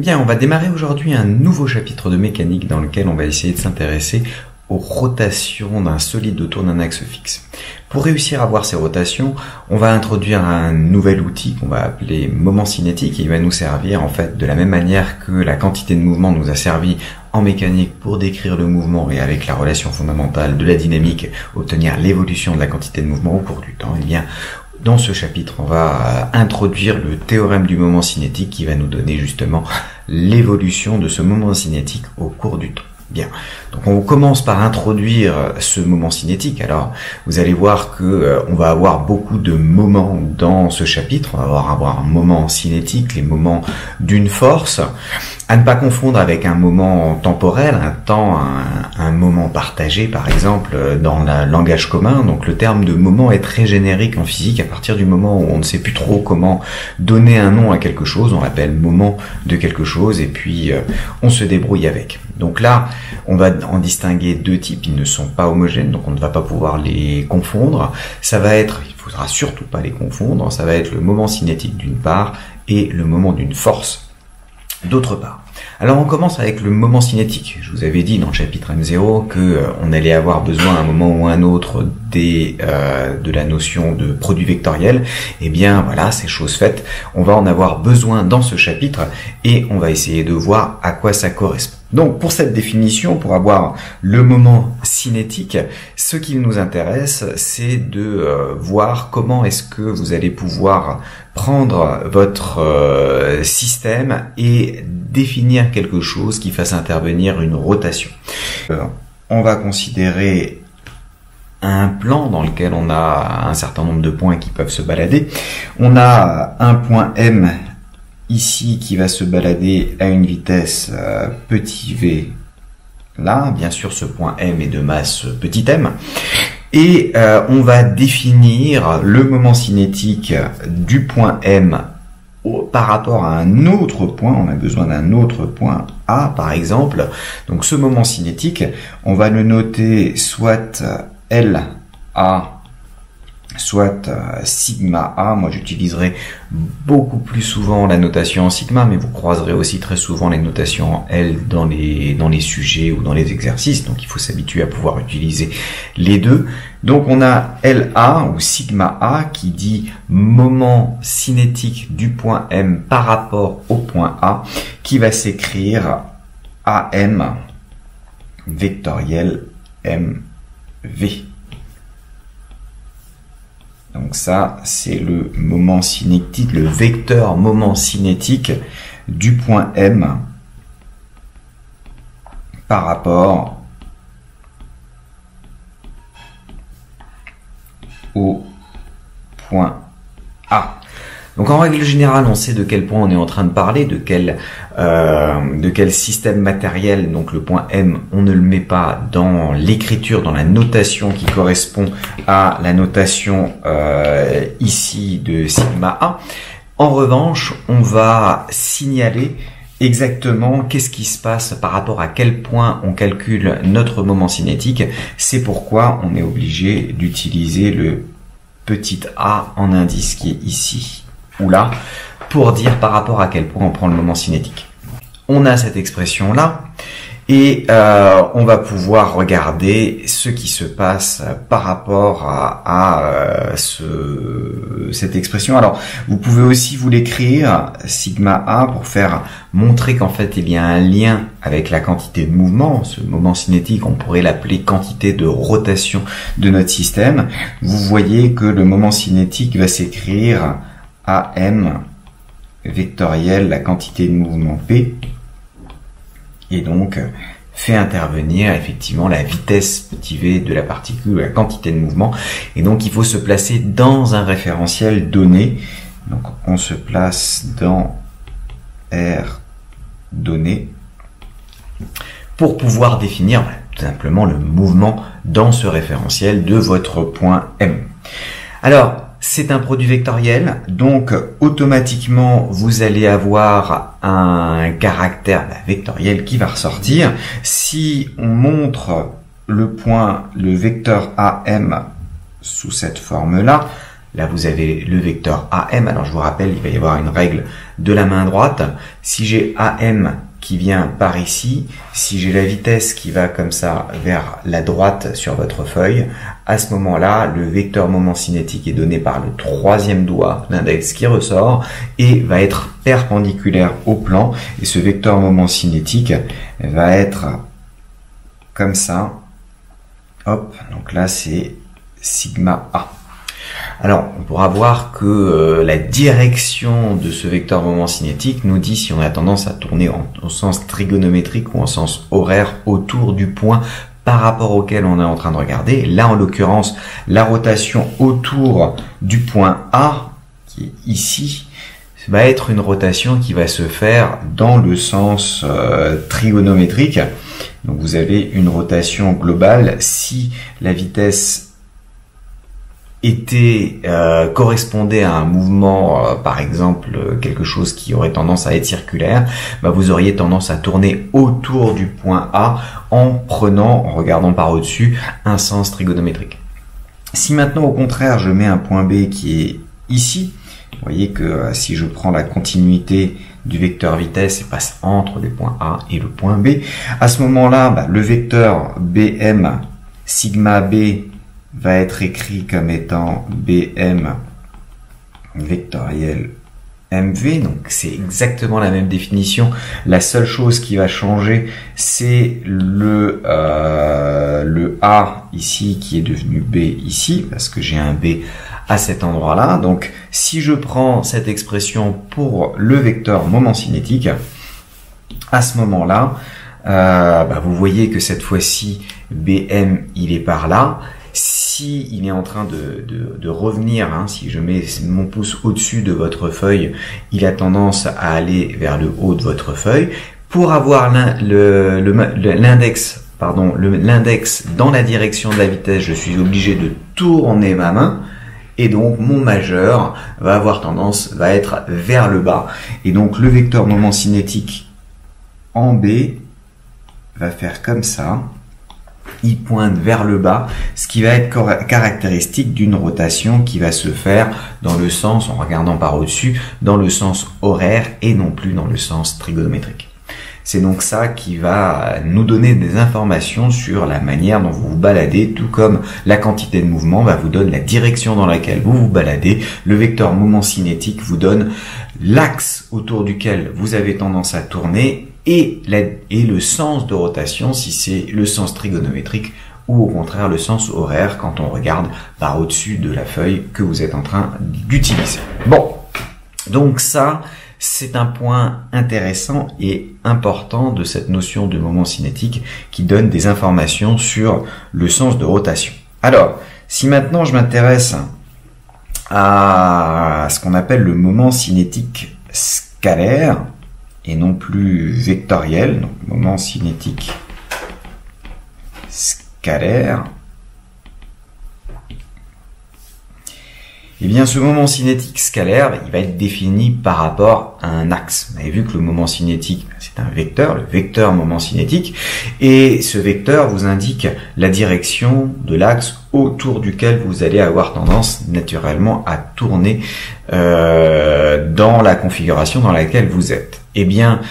Bien, on va démarrer aujourd'hui un nouveau chapitre de mécanique dans lequel on va essayer de s'intéresser aux rotations d'un solide autour d'un axe fixe. Pour réussir à voir ces rotations, on va introduire un nouvel outil qu'on va appeler moment cinétique et il va nous servir en fait de la même manière que la quantité de mouvement nous a servi en mécanique pour décrire le mouvement et avec la relation fondamentale de la dynamique obtenir l'évolution de la quantité de mouvement au cours du temps. Et bien, dans ce chapitre, on va introduire le théorème du moment cinétique qui va nous donner justement l'évolution de ce moment cinétique au cours du temps. Bien, donc on commence par introduire ce moment cinétique. Alors, vous allez voir que on va avoir beaucoup de moments dans ce chapitre. On va avoir un moment cinétique, les moments d'une force, à ne pas confondre avec un moment temporel, un temps, un moment partagé, par exemple, dans le langage commun. Donc le terme de moment est très générique en physique. À partir du moment où on ne sait plus trop comment donner un nom à quelque chose, on l'appelle moment de quelque chose, et puis on se débrouille avec. Donc là, on va en distinguer deux types, ils ne sont pas homogènes, donc on ne va pas pouvoir les confondre. Ça va être, il ne faudra surtout pas les confondre, ça va être le moment cinétique d'une part et le moment d'une force d'autre part. Alors on commence avec le moment cinétique. Je vous avais dit dans le chapitre M0 que on allait avoir besoin à un moment ou à un autre de la notion de produit vectoriel. Eh bien voilà, c'est chose faite. On va en avoir besoin dans ce chapitre et on va essayer de voir à quoi ça correspond. Donc pour cette définition, pour avoir le moment cinétique, ce qui nous intéresse, c'est de voir comment est-ce que vous allez pouvoir prendre votre système et définir quelque chose qui fasse intervenir une rotation. On va considérer un plan dans lequel on a un certain nombre de points qui peuvent se balader. On a un point M ici qui va se balader à une vitesse petit v là. Bien sûr, ce point M est de masse petit m. Et on va définir le moment cinétique du point M par rapport à un autre point. On a besoin d'un autre point A, par exemple. Donc ce moment cinétique, on va le noter soit LA, soit sigma A. Moi j'utiliserai beaucoup plus souvent la notation en sigma, mais vous croiserez aussi très souvent les notations en L dans les sujets ou dans les exercices, donc il faut s'habituer à pouvoir utiliser les deux. Donc on a LA ou sigma A qui dit moment cinétique du point M par rapport au point A, qui va s'écrire AM vectoriel MV. Donc ça, c'est le moment cinétique, le vecteur moment cinétique du point M par rapport au point A. Donc en règle générale, on sait de quel point on est en train de parler, de quel système matériel. Donc le point M, on ne le met pas dans l'écriture, dans la notation qui correspond à la notation ici de sigma A. En revanche, on va signaler exactement qu'est-ce qui se passe par rapport à quel point on calcule notre moment cinétique. C'est pourquoi on est obligé d'utiliser le petit a en indice qui est ici ou là pour dire par rapport à quel point on prend le moment cinétique. On a cette expression là et on va pouvoir regarder ce qui se passe par rapport à cette expression. Alors vous pouvez aussi vous l'écrire sigma A pour faire montrer qu'en fait il y a un lien avec la quantité de mouvement. Ce moment cinétique, on pourrait l'appeler quantité de rotation de notre système. Vous voyez que le moment cinétique va s'écrire AM vectoriel la quantité de mouvement P, et donc fait intervenir effectivement la vitesse petit v de la particule, la quantité de mouvement, et donc il faut se placer dans un référentiel donné. Donc on se place dans R donné pour pouvoir définir tout simplement le mouvement dans ce référentiel de votre point M. Alors c'est un produit vectoriel, donc automatiquement vous allez avoir un caractère vectoriel qui va ressortir. Si on montre le vecteur AM sous cette forme-là, Là, vous avez le vecteur AM. Alors, je vous rappelle, il va y avoir une règle de la main droite. Si j'ai AM qui vient par ici, si j'ai la vitesse qui va comme ça vers la droite sur votre feuille, à ce moment-là, le vecteur moment cinétique est donné par le troisième doigt, l'index qui ressort, et va être perpendiculaire au plan. Et ce vecteur moment cinétique va être comme ça. Hop, donc là, c'est sigma A. Alors, on pourra voir que la direction de ce vecteur moment cinétique nous dit si on a tendance à tourner en sens trigonométrique ou en sens horaire autour du point par rapport auquel on est en train de regarder. Là, en l'occurrence, la rotation autour du point A, qui est ici, va être une rotation qui va se faire dans le sens trigonométrique. Donc, vous avez une rotation globale si la vitesse correspondait à un mouvement, par exemple quelque chose qui aurait tendance à être circulaire, bah vous auriez tendance à tourner autour du point A en regardant par au-dessus, un sens trigonométrique. Si maintenant au contraire je mets un point B qui est ici, vous voyez que si je prends la continuité du vecteur vitesse et passe entre le point A et le point B, à ce moment-là, bah, le vecteur BM sigma B va être écrit comme étant BM vectoriel MV, donc c'est exactement la même définition. La seule chose qui va changer, c'est le A ici qui est devenu B ici, parce que j'ai un B à cet endroit-là. Donc si je prends cette expression pour le vecteur moment cinétique, à ce moment-là, vous voyez que cette fois-ci, BM, il est par là. Si il est en train de revenir, si je mets mon pouce au-dessus de votre feuille, il a tendance à aller vers le haut de votre feuille. Pour avoir l'index dans la direction de la vitesse, je suis obligé de tourner ma main. Et donc, mon majeur va être vers le bas. Et donc, le vecteur moment cinétique en B va faire comme ça. Il pointe vers le bas, ce qui va être caractéristique d'une rotation qui va se faire dans le sens, en regardant par au-dessus, dans le sens horaire et non plus dans le sens trigonométrique. C'est donc ça qui va nous donner des informations sur la manière dont vous vous baladez, tout comme la quantité de mouvement vous donne la direction dans laquelle vous vous baladez. Le vecteur moment cinétique vous donne l'axe autour duquel vous avez tendance à tourner et le sens de rotation, si c'est le sens trigonométrique ou au contraire le sens horaire quand on regarde par au-dessus de la feuille que vous êtes en train d'utiliser. Bon, donc ça, c'est un point intéressant et important de cette notion de moment cinétique qui donne des informations sur le sens de rotation. Alors, si maintenant je m'intéresse à ce qu'on appelle le moment cinétique scalaire et non plus vectoriel, donc moment cinétique scalaire, eh bien, ce moment cinétique scalaire, il va être défini par rapport à un axe. Vous avez vu que le moment cinétique, c'est un vecteur, le vecteur moment cinétique, et ce vecteur vous indique la direction de l'axe autour duquel vous allez avoir tendance naturellement à tourner dans la configuration dans laquelle vous êtes. Eh bien,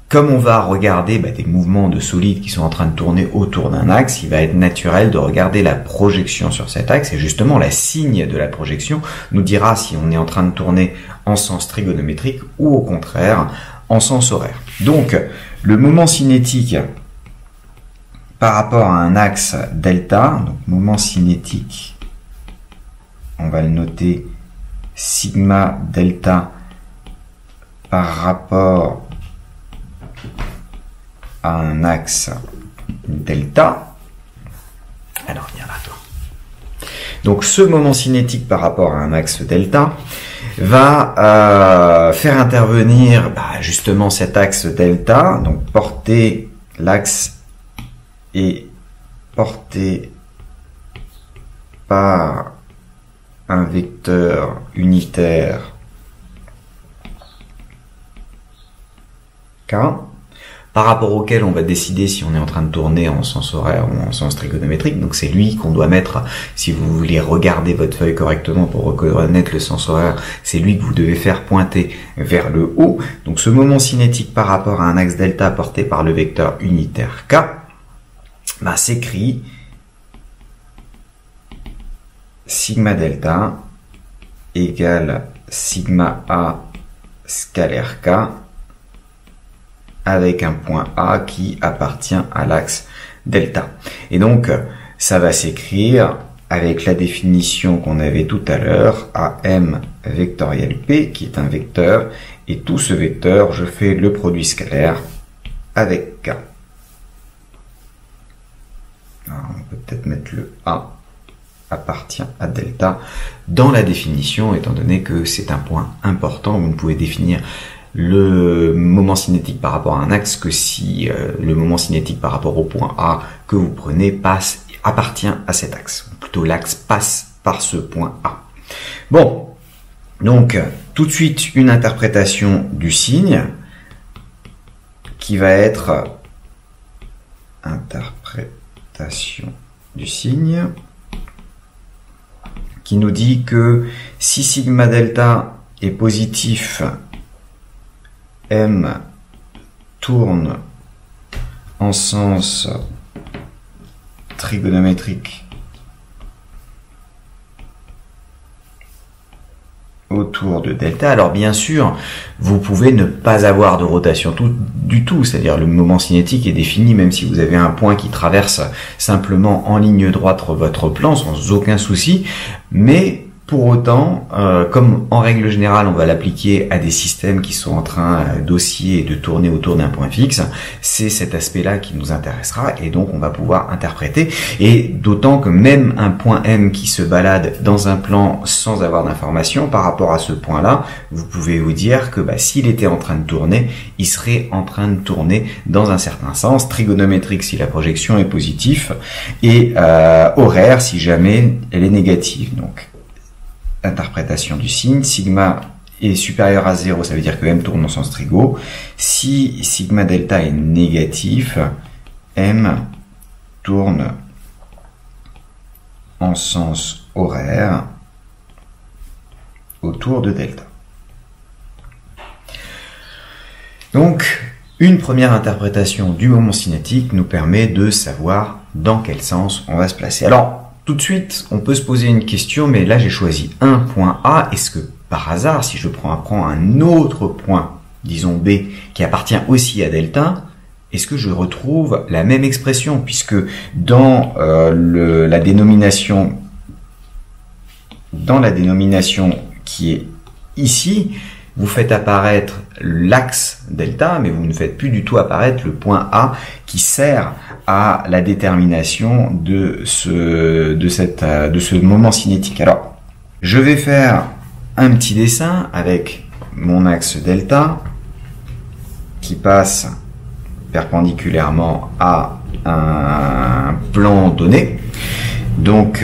comme on va regarder des mouvements de solides qui sont en train de tourner autour d'un axe, il va être naturel de regarder la projection sur cet axe, et justement la signe de la projection nous dira si on est en train de tourner en sens trigonométrique ou au contraire en sens horaire. Donc le moment cinétique par rapport à un axe delta, donc moment cinétique, on va le noter sigma delta par rapport à un axe delta. Alors viens là toi. Donc ce moment cinétique par rapport à un axe delta va faire intervenir justement cet axe delta, donc porter l'axe est porté par un vecteur unitaire K. par rapport auquel on va décider si on est en train de tourner en sens horaire ou en sens trigonométrique. Donc c'est lui qu'on doit mettre, si vous voulez regarder votre feuille correctement pour reconnaître le sens horaire, c'est lui que vous devez faire pointer vers le haut. Donc ce moment cinétique par rapport à un axe delta porté par le vecteur unitaire k, s'écrit sigma delta égale sigma a scalaire k avec un point A qui appartient à l'axe delta. Et donc, ça va s'écrire avec la définition qu'on avait tout à l'heure, AM vectoriel P, qui est un vecteur, et tout ce vecteur, je fais le produit scalaire avec K. Alors, on peut peut-être mettre le A appartient à delta dans la définition, étant donné que c'est un point important. Vous ne pouvez définir le moment cinétique par rapport à un axe que si le moment cinétique par rapport au point A que vous prenez appartient à cet axe. Ou plutôt l'axe passe par ce point A. Bon, donc tout de suite une interprétation du signe qui va être interprétation du signe qui nous dit que si sigma delta est positif, M tourne en sens trigonométrique autour de delta. Alors bien sûr, vous pouvez ne pas avoir de rotation du tout, c'est-à-dire le moment cinétique est défini même si vous avez un point qui traverse simplement en ligne droite votre plan sans aucun souci, mais pour autant, comme en règle générale on va l'appliquer à des systèmes qui sont en train d'osciller et de tourner autour d'un point fixe, c'est cet aspect-là qui nous intéressera et donc on va pouvoir interpréter, et d'autant que même un point M qui se balade dans un plan sans avoir d'information par rapport à ce point-là, vous pouvez vous dire que s'il était en train de tourner, il serait en train de tourner dans un certain sens, trigonométrique si la projection est positive et horaire si jamais elle est négative. Donc interprétation du signe, sigma est supérieur à 0, ça veut dire que M tourne en sens trigo. Si sigma delta est négatif, M tourne en sens horaire autour de delta. Donc, une première interprétation du moment cinétique nous permet de savoir dans quel sens on va se placer. Alors, tout de suite, on peut se poser une question, mais là j'ai choisi un point A. Est-ce que par hasard, si je prends un autre point, disons B, qui appartient aussi à delta, est-ce que je retrouve la même expression? Puisque dans la dénomination qui est ici, vous faites apparaître l'axe delta, mais vous ne faites plus du tout apparaître le point A qui sert à la détermination de ce moment cinétique. Alors, je vais faire un petit dessin avec mon axe delta qui passe perpendiculairement à un plan donné. Donc,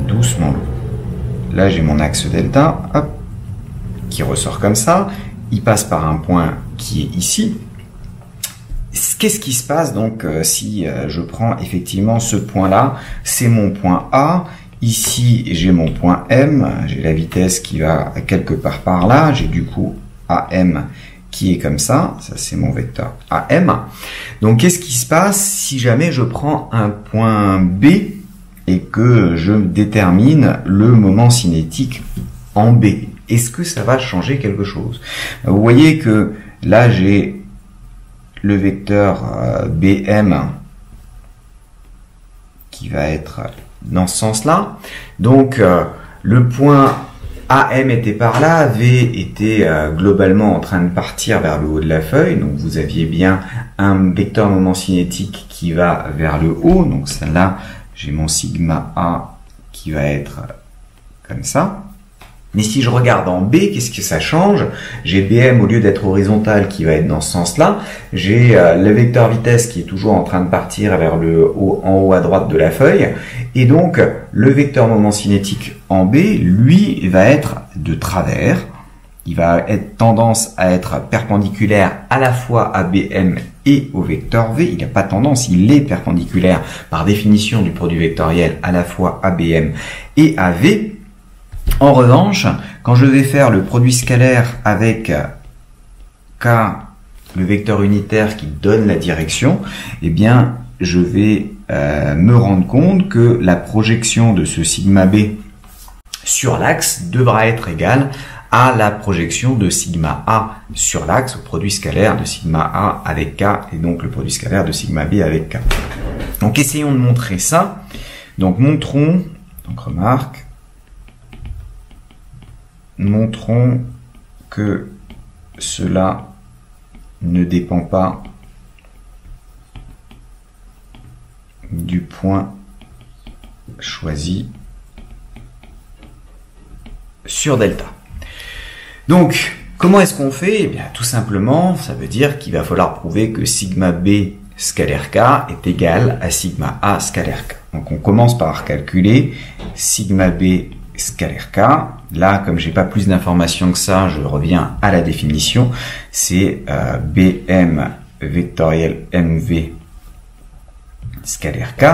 doucement. Là, j'ai mon axe delta, hop, qui ressort comme ça. Il passe par un point qui est ici. Qu'est-ce qui se passe donc si je prends effectivement ce point-là? C'est mon point A. Ici, j'ai mon point M. J'ai la vitesse qui va quelque part par là. J'ai du coup AM qui est comme ça. Ça, c'est mon vecteur AM. Donc, qu'est-ce qui se passe si jamais je prends un point B et que je détermine le moment cinétique en B? Est-ce que ça va changer quelque chose? Vous voyez que là, j'ai le vecteur BM qui va être dans ce sens-là. Donc, le point AM était par là, V était globalement en train de partir vers le haut de la feuille. Donc, vous aviez bien un vecteur moment cinétique qui va vers le haut. Donc, celle-là, j'ai mon sigma A qui va être comme ça. Mais si je regarde en B, qu'est-ce que ça change? J'ai BM au lieu d'être horizontal qui va être dans ce sens-là. J'ai le vecteur vitesse qui est toujours en train de partir vers le haut, en haut à droite de la feuille. Et donc, le vecteur moment cinétique en B, lui, va être de travers. il va être tendance à être perpendiculaire à la fois à BM et au vecteur V. Il n'a pas tendance, il est perpendiculaire par définition du produit vectoriel à la fois à BM et à V. En revanche, quand je vais faire le produit scalaire avec K, le vecteur unitaire qui donne la direction, eh bien, je vais me rendre compte que la projection de ce sigma B sur l'axe devra être égale à la projection de sigma A sur l'axe, au produit scalaire de sigma A avec K, et donc le produit scalaire de sigma B avec K. Donc essayons de montrer ça. Donc montrons que cela ne dépend pas du point choisi sur delta. Donc, comment est-ce qu'on fait? Eh bien, tout simplement, ça veut dire qu'il va falloir prouver que sigma B scalaire K est égal à sigma A scalaire K. Donc, on commence par calculer sigma B scalaire K. Là, comme j'ai pas plus d'informations que ça, je reviens à la définition. C'est BM vectoriel MV scalaire K.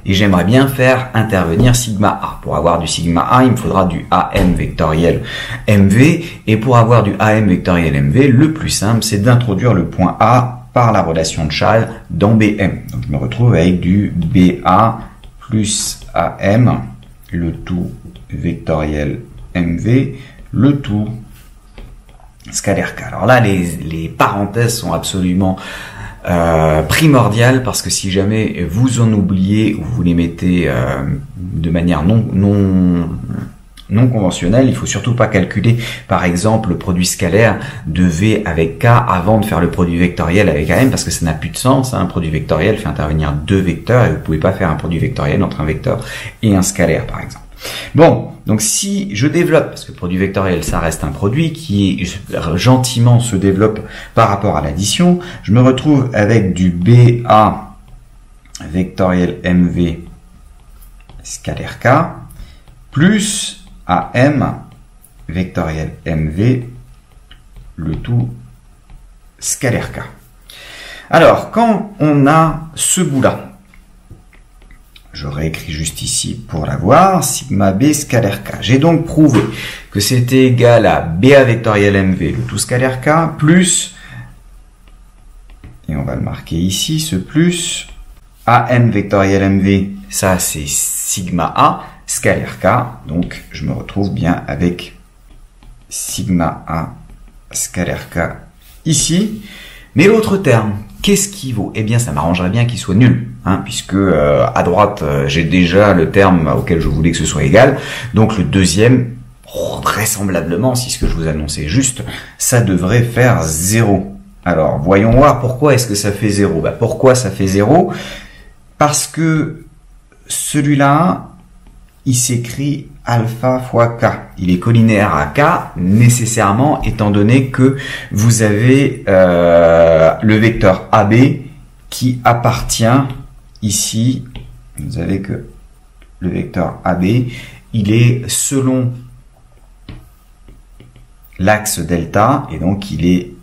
Et j'aimerais bien faire intervenir sigma A. Pour avoir du sigma A, il me faudra du AM vectoriel MV. Et pour avoir du AM vectoriel MV, le plus simple, c'est d'introduire le point A par la relation de Chasles dans BM. Donc je me retrouve avec du BA plus AM, le tout vectoriel MV, le tout scalaire K. Alors là, les parenthèses sont absolument primordial, parce que si jamais vous en oubliez ou vous les mettez de manière non conventionnelle, il faut surtout pas calculer par exemple le produit scalaire de V avec K avant de faire le produit vectoriel avec AM, parce que ça n'a plus de sens. Un produit vectoriel fait intervenir deux vecteurs et vous pouvez pas faire un produit vectoriel entre un vecteur et un scalaire par exemple. Bon, donc si je développe, parce que le produit vectoriel, ça reste un produit qui gentiment se développe par rapport à l'addition, je me retrouve avec du BA vectoriel MV scalaire K plus AM vectoriel MV, le tout scalaire K. Alors, quand on a ce bout-là, je réécris juste ici pour l'avoir, sigma B scalaire K. J'ai donc prouvé que c'était égal à BA vectoriel MV, le tout scalaire K, plus, et on va le marquer ici, ce plus, AM vectoriel MV, ça c'est sigma A scalaire K, donc je me retrouve bien avec sigma A scalaire K ici. Mais l'autre terme, qu'est-ce qui vaut? Eh bien, ça m'arrangerait bien qu'il soit nul, puisque à droite, j'ai déjà le terme auquel je voulais que ce soit égal. Donc le deuxième, vraisemblablement, si ce que je vous annonçais est juste, ça devrait faire 0. Alors, voyons voir pourquoi est-ce que ça fait 0. Pourquoi ça fait 0? Parce que celui-là, il s'écrit alpha fois K. Il est collinaire à K, nécessairement, étant donné que vous avez le vecteur AB qui appartient ici. Vous avez que le vecteur AB, il est selon l'axe delta, et donc il est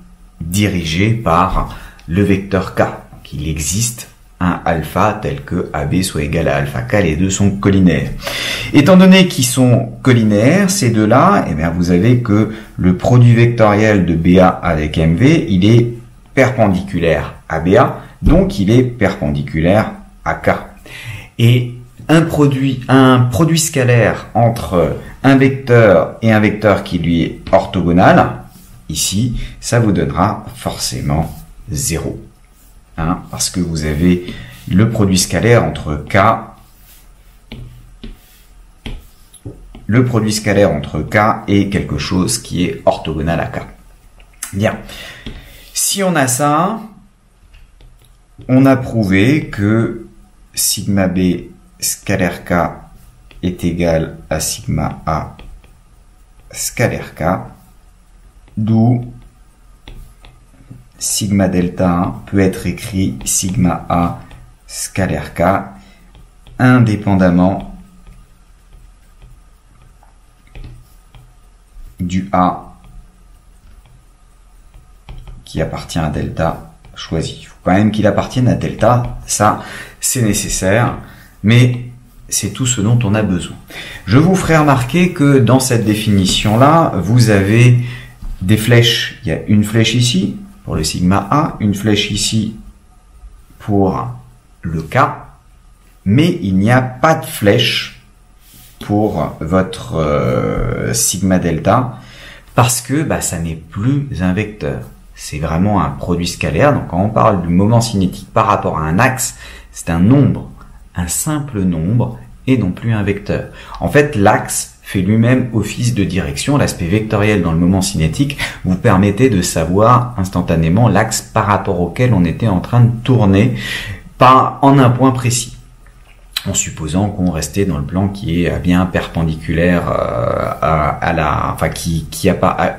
dirigé par le vecteur K. Donc il existe un alpha tel que AB soit égal à alpha K, les deux sont collinaires. Étant donné qu'ils sont collinaires, ces deux-là, eh bien vous avez que le produit vectoriel de BA avec MV, il est perpendiculaire à BA, donc il est perpendiculaire à K. Et un produit scalaire entre un vecteur et un vecteur qui lui est orthogonal, ici, ça vous donnera forcément 0. Parce que vous avez le produit scalaire entre K, et quelque chose qui est orthogonal à K. Bien. Si on a ça, on a prouvé que sigma B scalaire K est égal à sigma A scalaire K, d'où sigma delta peut être écrit sigma A scalaire K indépendamment du A qui appartient à delta choisi. Il faut quand même qu'il appartienne à delta, ça c'est nécessaire, mais c'est tout ce dont on a besoin. Je vous ferai remarquer que dans cette définition-là, vous avez des flèches. Il y a une flèche ici pour le sigma A, une flèche ici pour le K, mais il n'y a pas de flèche pour votre sigma delta parce que ça n'est plus un vecteur. C'est vraiment un produit scalaire. Donc quand on parle du moment cinétique par rapport à un axe, c'est un nombre, un simple nombre et non plus un vecteur. En fait, l'axe fait lui-même office de direction. L'aspect vectoriel dans le moment cinétique vous permettait de savoir instantanément l'axe par rapport auquel on était en train de tourner, pas en un point précis, en supposant qu'on restait dans le plan qui est bien perpendiculaire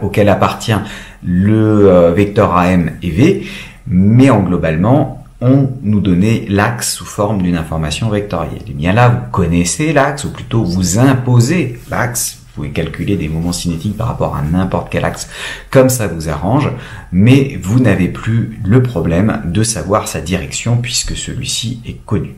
auquel appartient le vecteur AM et V, mais en globalement, on nous donnait l'axe sous forme d'une information vectorielle. Et bien là, vous connaissez l'axe, ou plutôt vous imposez l'axe. Vous pouvez calculer des moments cinétiques par rapport à n'importe quel axe, comme ça vous arrange, mais vous n'avez plus le problème de savoir sa direction, puisque celui-ci est connu.